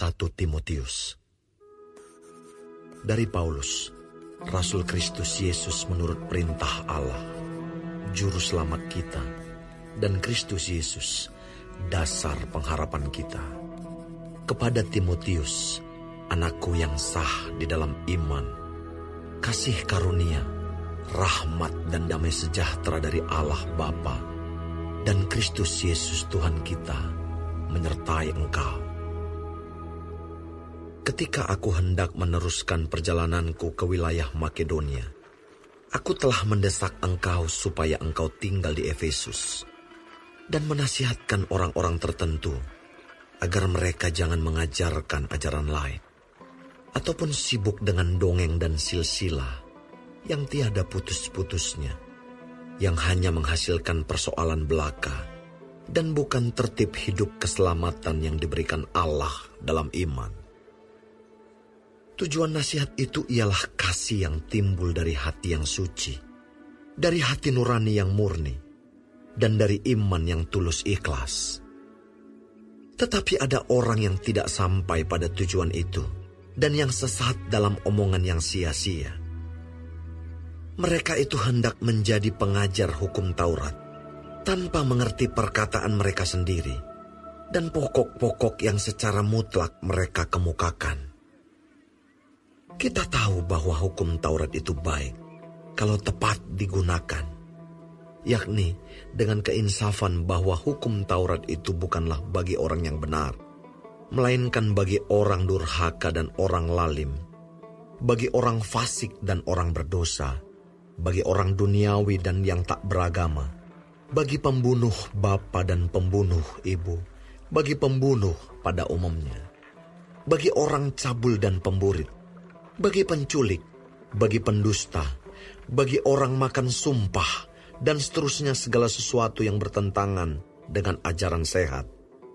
1 Timotius. Dari Paulus, Rasul Kristus Yesus menurut perintah Allah, Juru Selamat kita, dan Kristus Yesus, dasar pengharapan kita. Kepada Timotius, anakku yang sah di dalam iman, kasih karunia, rahmat dan damai sejahtera dari Allah Bapa dan Kristus Yesus Tuhan kita menyertai engkau. Ketika aku hendak meneruskan perjalananku ke wilayah Makedonia, aku telah mendesak engkau supaya engkau tinggal di Efesus dan menasihatkan orang-orang tertentu agar mereka jangan mengajarkan ajaran lain ataupun sibuk dengan dongeng dan silsilah yang tiada putus-putusnya, yang hanya menghasilkan persoalan belaka dan bukan tertib hidup keselamatan yang diberikan Allah dalam iman. Tujuan nasihat itu ialah kasih yang timbul dari hati yang suci, dari hati nurani yang murni, dan dari iman yang tulus ikhlas. Tetapi ada orang yang tidak sampai pada tujuan itu, dan yang sesat dalam omongan yang sia-sia. Mereka itu hendak menjadi pengajar hukum Taurat, tanpa mengerti perkataan mereka sendiri, dan pokok-pokok yang secara mutlak mereka kemukakan. Kita tahu bahwa hukum Taurat itu baik kalau tepat digunakan, yakni dengan keinsafan bahwa hukum Taurat itu bukanlah bagi orang yang benar, melainkan bagi orang durhaka dan orang lalim, bagi orang fasik dan orang berdosa, bagi orang duniawi dan yang tak beragama, bagi pembunuh bapa dan pembunuh ibu, bagi pembunuh pada umumnya, bagi orang cabul dan pemburit, bagi penculik, bagi pendusta, bagi orang makan sumpah, dan seterusnya segala sesuatu yang bertentangan dengan ajaran sehat,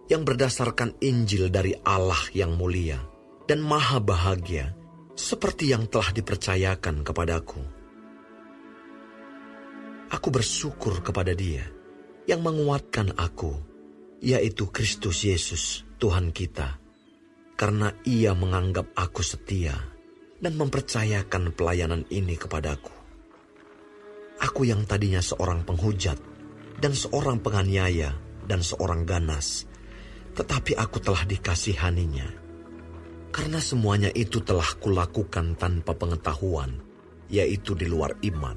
yang berdasarkan Injil dari Allah yang mulia dan maha bahagia, seperti yang telah dipercayakan kepadaku. Aku bersyukur kepada Dia yang menguatkan aku, yaitu Kristus Yesus, Tuhan kita, karena Ia menganggap aku setia dan mempercayakan pelayanan ini kepadaku. Aku yang tadinya seorang penghujat dan seorang penganiaya dan seorang ganas, tetapi aku telah dikasihaninya, karena semuanya itu telah kulakukan tanpa pengetahuan, yaitu di luar iman.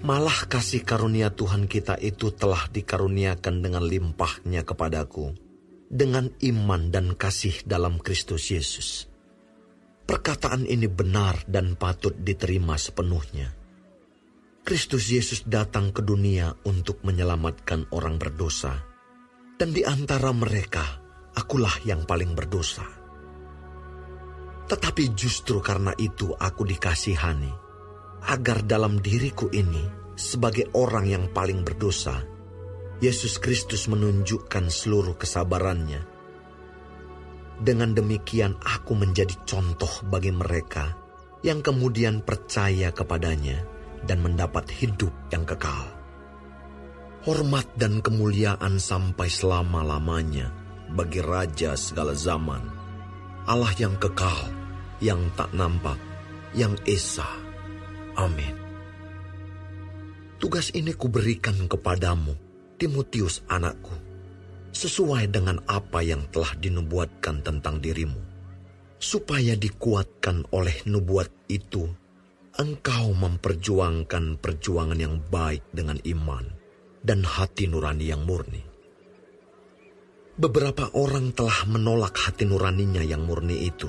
Malah kasih karunia Tuhan kita itu telah dikaruniakan dengan limpahnya kepadaku, dengan iman dan kasih dalam Kristus Yesus. Perkataan ini benar dan patut diterima sepenuhnya. Kristus Yesus datang ke dunia untuk menyelamatkan orang berdosa, dan di antara mereka, akulah yang paling berdosa. Tetapi justru karena itu aku dikasihani, agar dalam diriku ini, sebagai orang yang paling berdosa, Yesus Kristus menunjukkan seluruh kesabarannya. Dengan demikian aku menjadi contoh bagi mereka yang kemudian percaya kepadanya dan mendapat hidup yang kekal. Hormat dan kemuliaan sampai selama-lamanya bagi Raja segala zaman, Allah yang kekal, yang tak nampak, yang esa. Amin. Tugas ini kuberikan kepadamu, Timotius anakku, sesuai dengan apa yang telah dinubuatkan tentang dirimu, supaya dikuatkan oleh nubuat itu, engkau memperjuangkan perjuangan yang baik dengan iman dan hati nurani yang murni. Beberapa orang telah menolak hati nuraninya yang murni itu,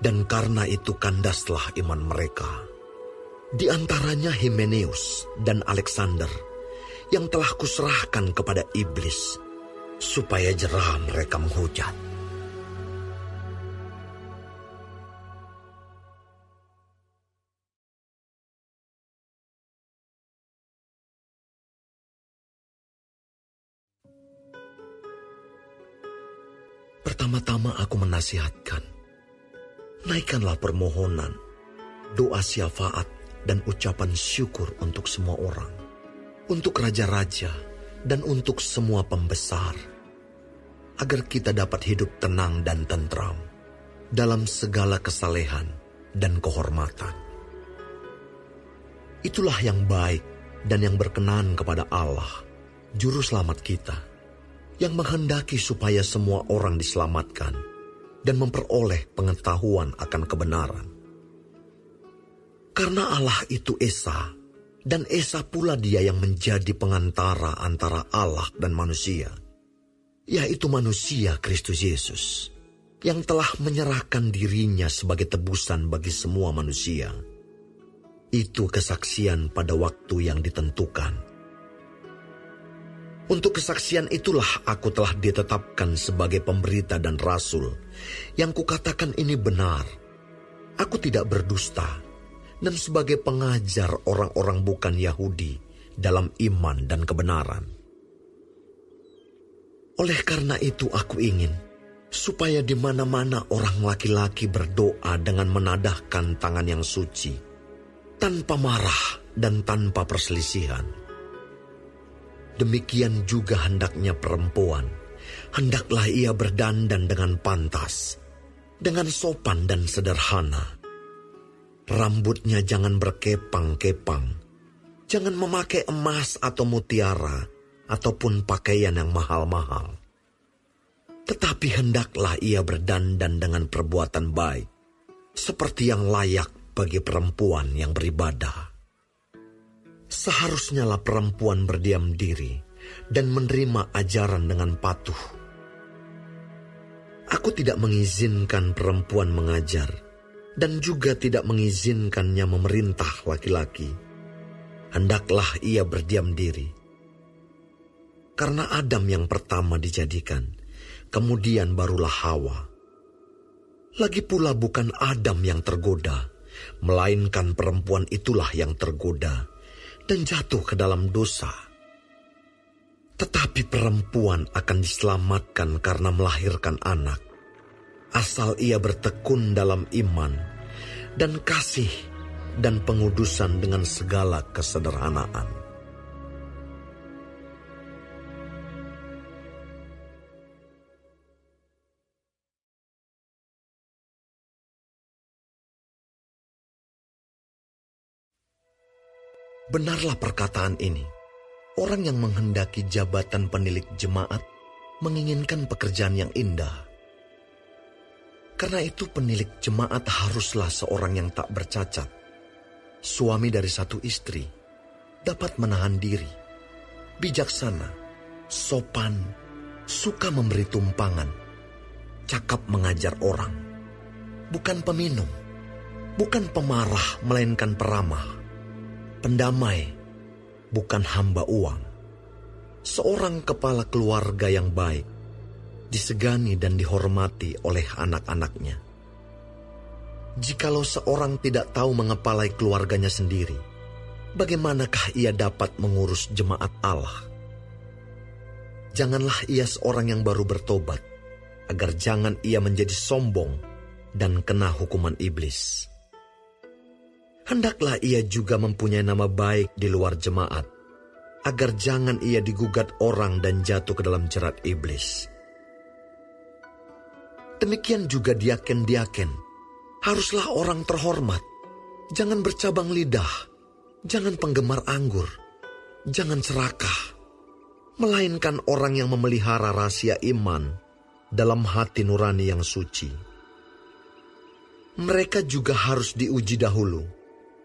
dan karena itu kandaslah iman mereka. Di antaranya Himeneus dan Alexander, yang telah kuserahkan kepada iblis, supaya jerah mereka menghujat. Pertama-tama aku menasihatkan, naikkanlah permohonan, doa syafaat, dan ucapan syukur untuk semua orang, untuk raja-raja, dan untuk semua pembesar. agar kita dapat hidup tenang dan tentram dalam segala kesalehan dan kehormatan. Itulah yang baik dan yang berkenan kepada Allah, Juru Selamat kita, yang menghendaki supaya semua orang diselamatkan dan memperoleh pengetahuan akan kebenaran. Karena Allah itu Esa, dan Esa pula Dia yang menjadi pengantara antara Allah dan manusia, yaitu manusia Kristus Yesus, yang telah menyerahkan dirinya sebagai tebusan bagi semua manusia. Itu kesaksian pada waktu yang ditentukan. Untuk kesaksian itulah aku telah ditetapkan sebagai pemberita dan rasul, yang kukatakan ini benar. Aku tidak berdusta, dan sebagai pengajar orang-orang bukan Yahudi dalam iman dan kebenaran. Oleh karena itu aku ingin supaya di mana-mana orang laki-laki berdoa dengan menadahkan tangan yang suci, tanpa marah dan tanpa perselisihan. Demikian juga hendaknya perempuan, hendaklah ia berdandan dengan pantas, dengan sopan dan sederhana. Rambutnya jangan berkepang-kepang, jangan memakai emas atau mutiara, ataupun pakaian yang mahal-mahal. Tetapi hendaklah ia berdandan dengan perbuatan baik, seperti yang layak bagi perempuan yang beribadah. Seharusnya lah perempuan berdiam diri dan menerima ajaran dengan patuh. Aku tidak mengizinkan perempuan mengajar, dan juga tidak mengizinkannya memerintah laki-laki. Hendaklah ia berdiam diri. Karena Adam yang pertama dijadikan, kemudian barulah Hawa. Lagi pula bukan Adam yang tergoda, melainkan perempuan itulah yang tergoda dan jatuh ke dalam dosa. Tetapi perempuan akan diselamatkan karena melahirkan anak, asal ia bertekun dalam iman dan kasih dan pengudusan dengan segala kesederhanaan. Benarlah perkataan ini. Orang yang menghendaki jabatan penilik jemaat menginginkan pekerjaan yang indah. Karena itu penilik jemaat haruslah seorang yang tak bercacat, suami dari satu istri, dapat menahan diri, bijaksana, sopan, suka memberi tumpangan, cakap mengajar orang, bukan peminum, bukan pemarah melainkan peramah, pendamai, bukan hamba uang, seorang kepala keluarga yang baik, disegani dan dihormati oleh anak-anaknya. Jikalau seorang tidak tahu mengepalai keluarganya sendiri, bagaimanakah ia dapat mengurus jemaat Allah? Janganlah ia seorang yang baru bertobat, agar jangan ia menjadi sombong dan kena hukuman iblis. Hendaklah ia juga mempunyai nama baik di luar jemaat, agar jangan ia digugat orang dan jatuh ke dalam jerat iblis. Demikian juga diaken-diaken, haruslah orang terhormat, jangan bercabang lidah, jangan penggemar anggur, jangan serakah, melainkan orang yang memelihara rahasia iman dalam hati nurani yang suci. Mereka juga harus diuji dahulu,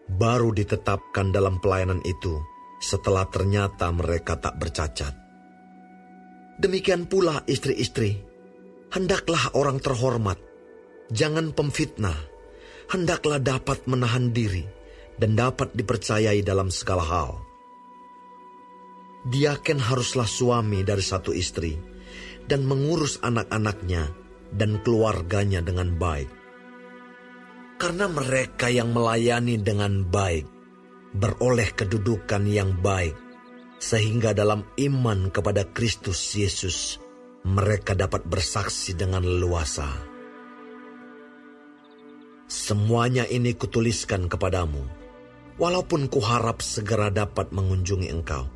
baru ditetapkan dalam pelayanan itu setelah ternyata mereka tak bercacat. Demikian pula istri-istri, hendaklah orang terhormat, jangan pemfitnah, hendaklah dapat menahan diri dan dapat dipercayai dalam segala hal. Diaken haruslah suami dari satu istri dan mengurus anak-anaknya dan keluarganya dengan baik. Karena mereka yang melayani dengan baik beroleh kedudukan yang baik, sehingga dalam iman kepada Kristus Yesus mereka dapat bersaksi dengan leluasa. Semuanya ini kutuliskan kepadamu, walaupun kuharap segera dapat mengunjungi engkau.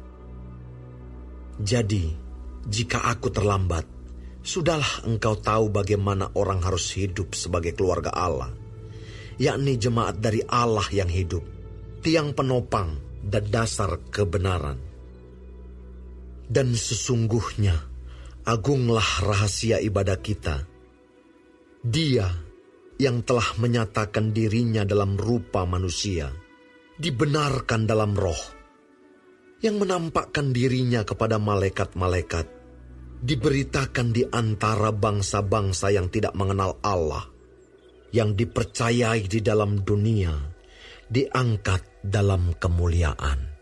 Jadi, jika aku terlambat, Sudahlah engkau tahu bagaimana orang harus hidup sebagai keluarga Allah, yakni jemaat dari Allah yang hidup, tiang penopang dan dasar kebenaran. Dan sesungguhnya, agunglah rahasia ibadah kita. Dia yang telah menyatakan dirinya dalam rupa manusia, dibenarkan dalam roh, yang menampakkan dirinya kepada malaikat-malaikat, diberitakan di antara bangsa-bangsa yang tidak mengenal Allah, yang dipercayai di dalam dunia, diangkat dalam kemuliaan.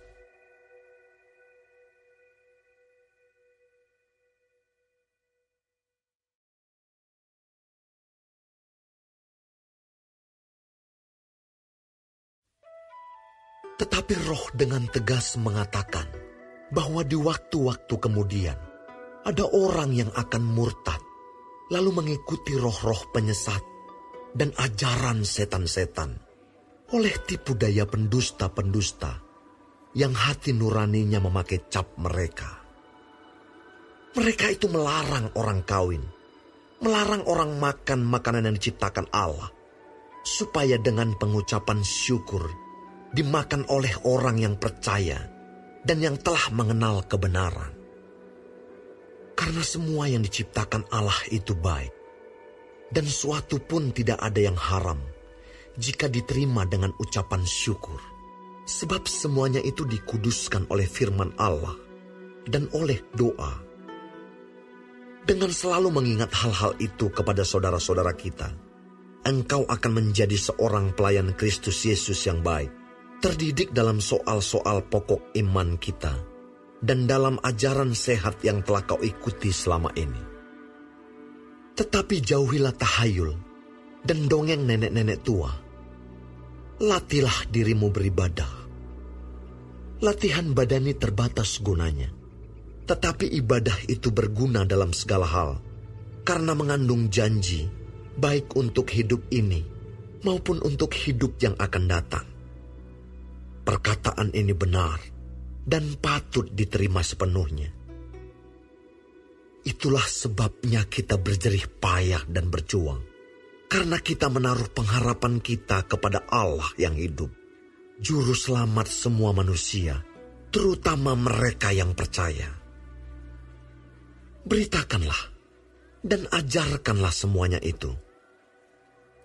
Tetapi Roh dengan tegas mengatakan bahwa di waktu-waktu kemudian ada orang yang akan murtad, lalu mengikuti roh-roh penyesat dan ajaran setan-setan oleh tipu daya pendusta-pendusta yang hati nuraninya memakai cap mereka. Mereka itu melarang orang kawin, melarang orang makan makanan yang diciptakan Allah, supaya dengan pengucapan syukur dimakan oleh orang yang percaya dan yang telah mengenal kebenaran. Karena semua yang diciptakan Allah itu baik, dan suatu pun tidak ada yang haram jika diterima dengan ucapan syukur. Sebab semuanya itu dikuduskan oleh firman Allah dan oleh doa. Dengan selalu mengingat hal-hal itu kepada saudara-saudara kita, engkau akan menjadi seorang pelayan Kristus Yesus yang baik, terdidik dalam soal-soal pokok iman kita, dan dalam ajaran sehat yang telah kau ikuti selama ini. Tetapi jauhilah tahayul dan dongeng nenek-nenek tua. Latihlah dirimu beribadah. Latihan badani terbatas gunanya, tetapi ibadah itu berguna dalam segala hal, karena mengandung janji, baik untuk hidup ini maupun untuk hidup yang akan datang. Perkataan ini benar dan patut diterima sepenuhnya. Itulah sebabnya kita berjerih payah dan berjuang, karena kita menaruh pengharapan kita kepada Allah yang hidup, Juru Selamat semua manusia, terutama mereka yang percaya. Beritakanlah dan ajarkanlah semuanya itu.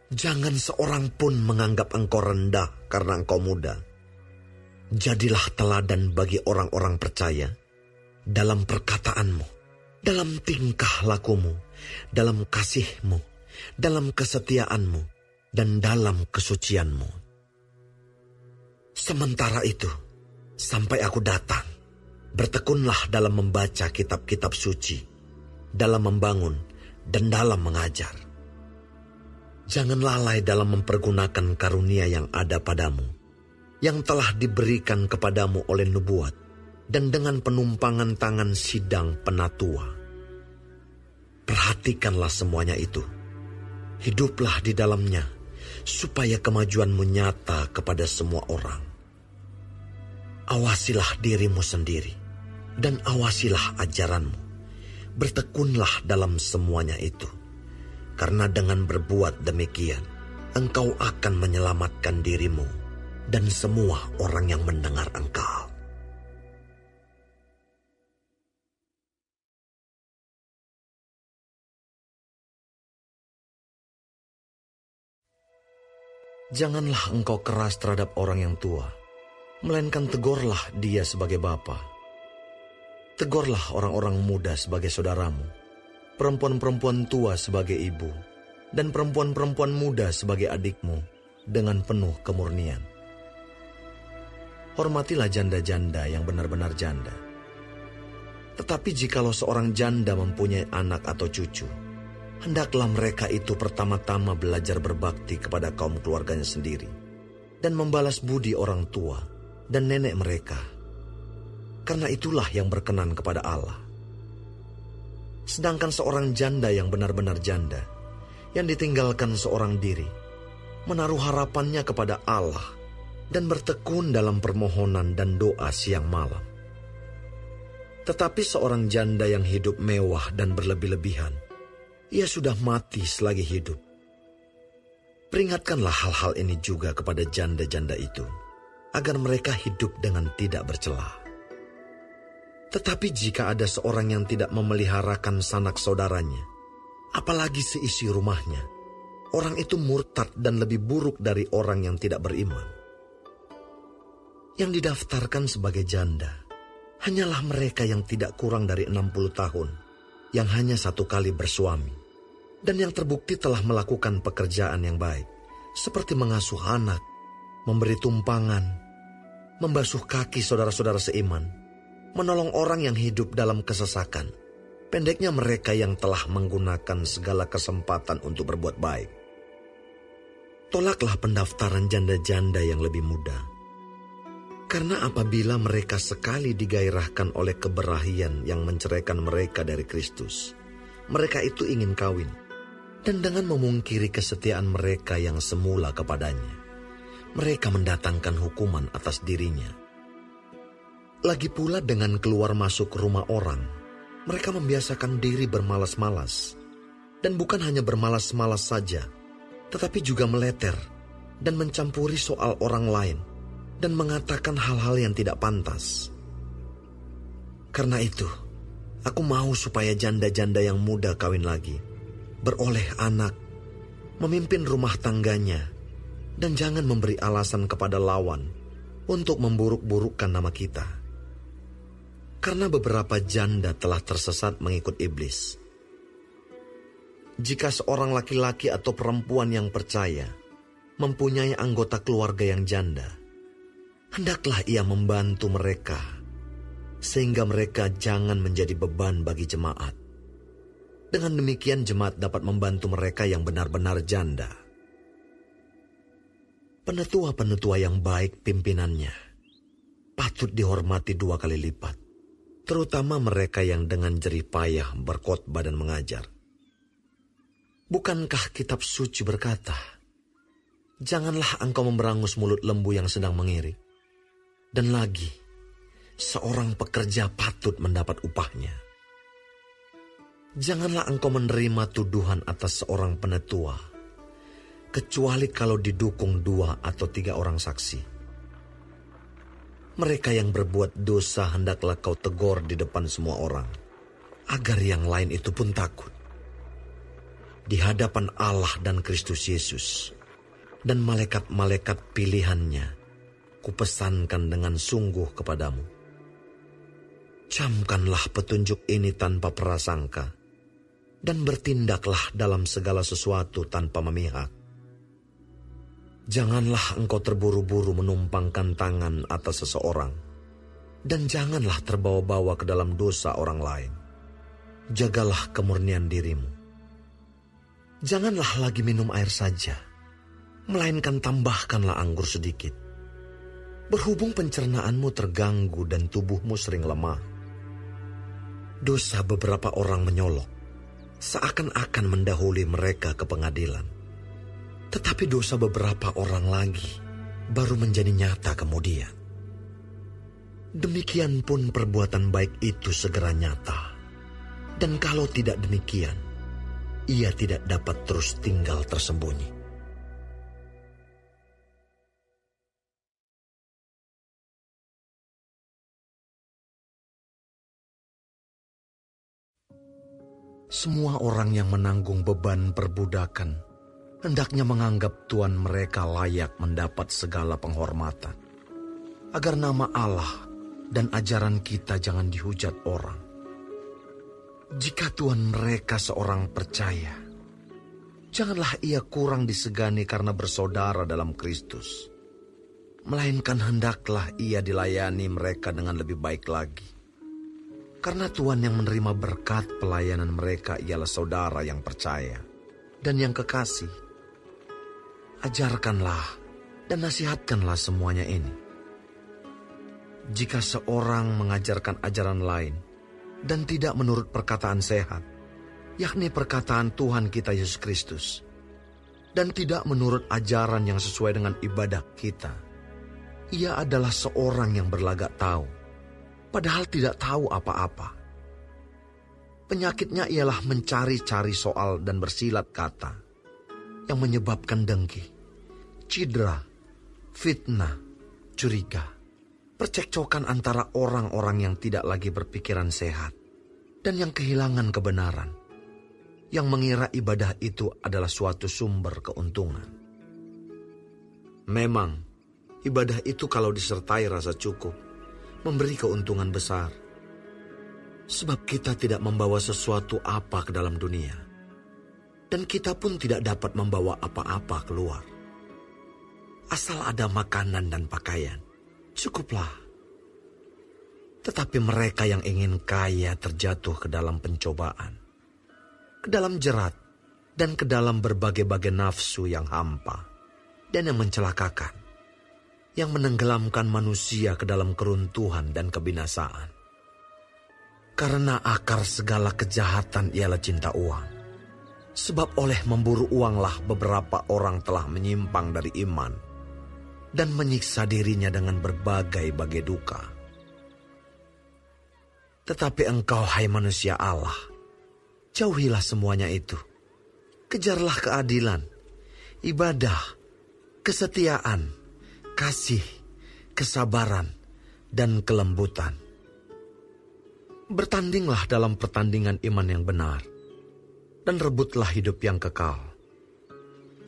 Jangan seorang pun menganggap engkau rendah karena engkau muda. Jadilah teladan bagi orang-orang percaya dalam perkataanmu, dalam tingkah lakumu, dalam kasihmu, dalam kesetiaanmu, dan dalam kesucianmu. Sementara itu, sampai aku datang, bertekunlah dalam membaca kitab-kitab suci, dalam membangun, dan dalam mengajar. Jangan lalai dalam mempergunakan karunia yang ada padamu, yang telah diberikan kepadamu oleh nubuat, dan dengan penumpangan tangan sidang penatua. Perhatikanlah semuanya itu. Hiduplah di dalamnya, supaya kemajuanmu nyata kepada semua orang. Awasilah dirimu sendiri, dan awasilah ajaranmu. Bertekunlah dalam semuanya itu, karena dengan berbuat demikian, engkau akan menyelamatkan dirimu dan semua orang yang mendengar engkau. Janganlah engkau keras terhadap orang yang tua, melainkan tegurlah dia sebagai bapa. Tegurlah orang-orang muda sebagai saudaramu, perempuan-perempuan tua sebagai ibu, dan perempuan-perempuan muda sebagai adikmu, dengan penuh kemurnian. Hormatilah janda-janda yang benar-benar janda. Tetapi jikalau seorang janda mempunyai anak atau cucu, hendaklah mereka itu pertama-tama belajar berbakti kepada kaum keluarganya sendiri, dan membalas budi orang tua dan nenek mereka, karena itulah yang berkenan kepada Allah. Sedangkan seorang janda yang benar-benar janda, yang ditinggalkan seorang diri, menaruh harapannya kepada Allah, dan bertekun dalam permohonan dan doa siang malam. Tetapi seorang janda yang hidup mewah dan berlebih-lebihan, ia sudah mati selagi hidup. Peringatkanlah hal-hal ini juga kepada janda-janda itu, agar mereka hidup dengan tidak bercela. Tetapi jika ada seorang yang tidak memeliharakan sanak saudaranya, apalagi seisi rumahnya, orang itu murtad dan lebih buruk dari orang yang tidak beriman. Yang didaftarkan sebagai janda hanyalah mereka yang tidak kurang dari 60 tahun, yang hanya satu kali bersuami, dan yang terbukti telah melakukan pekerjaan yang baik, seperti mengasuh anak, memberi tumpangan, membasuh kaki saudara-saudara seiman, menolong orang yang hidup dalam kesesakan, pendeknya mereka yang telah menggunakan segala kesempatan untuk berbuat baik. Tolaklah pendaftaran janda-janda yang lebih muda. Karena apabila mereka sekali digairahkan oleh keberahian yang menceraikan mereka dari Kristus, mereka itu ingin kawin, dan dengan memungkiri kesetiaan mereka yang semula kepadanya, mereka mendatangkan hukuman atas dirinya. Lagi pula dengan keluar masuk rumah orang, mereka membiasakan diri bermalas-malas, dan bukan hanya bermalas-malas saja, tetapi juga meleter dan mencampuri soal orang lain, dan mengatakan hal-hal yang tidak pantas. Karena itu, aku mau supaya janda-janda yang muda kawin lagi, beroleh anak, memimpin rumah tangganya, dan jangan memberi alasan kepada lawan untuk memburuk-burukkan nama kita. Karena beberapa janda telah tersesat mengikut iblis. Jika seorang laki-laki atau perempuan yang percaya mempunyai anggota keluarga yang janda, hendaklah ia membantu mereka, sehingga mereka jangan menjadi beban bagi jemaat. Dengan demikian jemaat dapat membantu mereka yang benar-benar janda. Penetua-penetua yang baik pimpinannya patut dihormati 2 kali lipat, terutama mereka yang dengan jerih payah berkhotbah dan mengajar. Bukankah kitab suci berkata, "Janganlah engkau memberangus mulut lembu yang sedang mengirik." Dan lagi, seorang pekerja patut mendapat upahnya. Janganlah engkau menerima tuduhan atas seorang penetua, kecuali kalau didukung 2 atau 3 orang saksi. Mereka yang berbuat dosa hendaklah kau tegur di depan semua orang, agar yang lain itu pun takut. Di hadapan Allah dan Kristus Yesus, dan malaikat-malaikat pilihannya, kupesankan dengan sungguh kepadamu. Camkanlah petunjuk ini tanpa prasangka, dan bertindaklah dalam segala sesuatu tanpa memihak. Janganlah engkau terburu-buru menumpangkan tangan atas seseorang, dan janganlah terbawa-bawa ke dalam dosa orang lain. Jagalah kemurnian dirimu. Janganlah lagi minum air saja, melainkan tambahkanlah anggur sedikit. Berhubung pencernaanmu terganggu dan tubuhmu sering lemah. Dosa beberapa orang menyolok, seakan-akan mendahului mereka ke pengadilan. Tetapi dosa beberapa orang lagi baru menjadi nyata kemudian. Demikian pun perbuatan baik itu segera nyata. Dan kalau tidak demikian, ia tidak dapat terus tinggal tersembunyi. Semua orang yang menanggung beban perbudakan hendaknya menganggap tuan mereka layak mendapat segala penghormatan, agar nama Allah dan ajaran kita jangan dihujat orang. Jika tuan mereka seorang percaya, janganlah ia kurang disegani karena bersaudara dalam Kristus, melainkan hendaklah ia dilayani mereka dengan lebih baik lagi. Karena Tuhan yang menerima berkat pelayanan mereka ialah saudara yang percaya dan yang kekasih. Ajarkanlah dan nasihatkanlah semuanya ini. Jika seorang mengajarkan ajaran lain dan tidak menurut perkataan sehat, yakni perkataan Tuhan kita Yesus Kristus, dan tidak menurut ajaran yang sesuai dengan ibadah kita, ia adalah seorang yang berlagak tahu, padahal tidak tahu apa-apa. Penyakitnya ialah mencari-cari soal dan bersilat kata yang menyebabkan dengki, cidra, fitnah, curiga, percekcokan antara orang-orang yang tidak lagi berpikiran sehat dan yang kehilangan kebenaran, yang mengira ibadah itu adalah suatu sumber keuntungan. Memang, ibadah itu kalau disertai rasa cukup, memberi keuntungan besar. Sebab kita tidak membawa sesuatu apa ke dalam dunia, dan kita pun tidak dapat membawa apa-apa keluar. Asal ada makanan dan pakaian, cukuplah. Tetapi mereka yang ingin kaya terjatuh ke dalam pencobaan, ke dalam jerat, dan ke dalam berbagai-bagai nafsu yang hampa dan yang mencelakakan, yang menenggelamkan manusia ke dalam keruntuhan dan kebinasaan. Karena akar segala kejahatan ialah cinta uang. Sebab oleh memburu uanglah beberapa orang telah menyimpang dari iman dan menyiksa dirinya dengan berbagai-bagai duka. Tetapi engkau, hai manusia Allah, jauhilah semuanya itu. Kejarlah keadilan, ibadah, kesetiaan, kasih, kesabaran, dan kelembutan. Bertandinglah dalam pertandingan iman yang benar, dan rebutlah hidup yang kekal.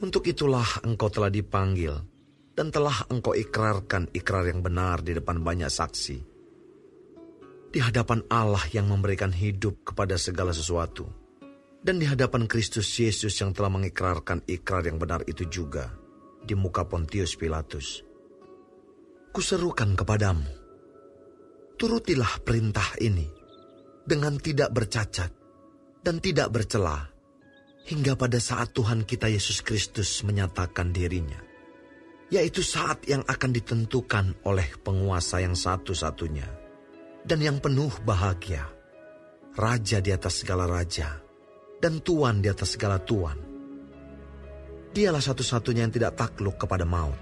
Untuk itulah engkau telah dipanggil, dan telah engkau ikrarkan ikrar yang benar di depan banyak saksi, di hadapan Allah yang memberikan hidup kepada segala sesuatu, dan di hadapan Kristus Yesus yang telah mengikrarkan ikrar yang benar itu juga, di muka Pontius Pilatus. Kuserukan kepadamu, turutilah perintah ini, dengan tidak bercacat dan tidak bercela, hingga pada saat Tuhan kita Yesus Kristus menyatakan dirinya, yaitu saat yang akan ditentukan oleh penguasa yang satu-satunya dan yang penuh bahagia, Raja di atas segala raja dan Tuan di atas segala tuan. Dialah satu-satunya yang tidak takluk kepada maut,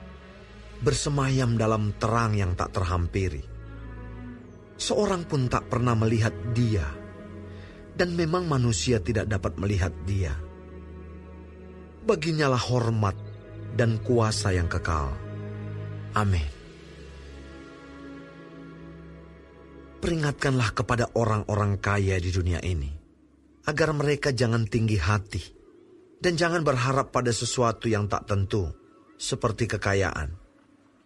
bersemayam dalam terang yang tak terhampiri. Seorang pun tak pernah melihat Dia, dan memang manusia tidak dapat melihat Dia. Baginyalah hormat dan kuasa yang kekal. Amin. Peringatkanlah kepada orang-orang kaya di dunia ini, agar mereka jangan tinggi hati, dan jangan berharap pada sesuatu yang tak tentu, seperti kekayaan,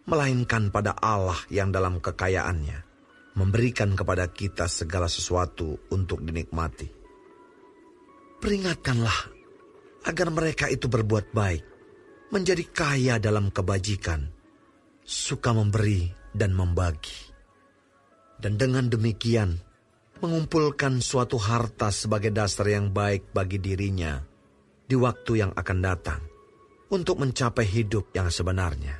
melainkan pada Allah yang dalam kekayaannya memberikan kepada kita segala sesuatu untuk dinikmati. Peringatkanlah agar mereka itu berbuat baik, menjadi kaya dalam kebajikan, suka memberi dan membagi. Dan dengan demikian, mengumpulkan suatu harta sebagai dasar yang baik bagi dirinya di waktu yang akan datang, untuk mencapai hidup yang sebenarnya.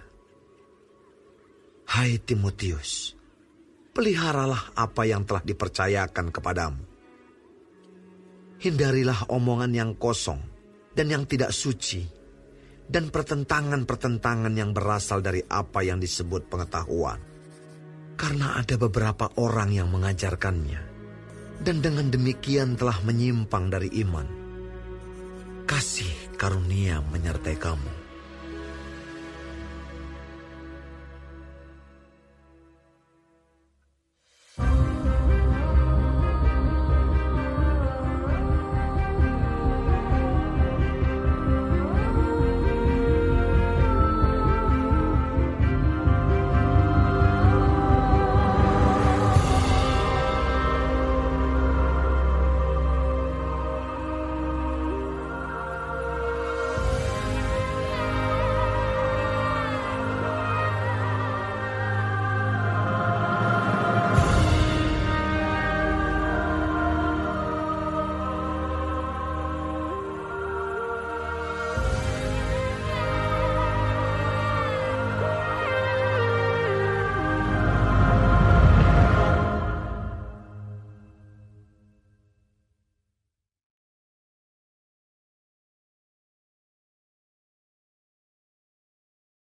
Hai Timotius, peliharalah apa yang telah dipercayakan kepadamu. Hindarilah omongan yang kosong dan yang tidak suci, dan pertentangan-pertentangan yang berasal dari apa yang disebut pengetahuan. Karena ada beberapa orang yang mengajarkannya, dan dengan demikian telah menyimpang dari iman. Kasih karunia menyertai kamu.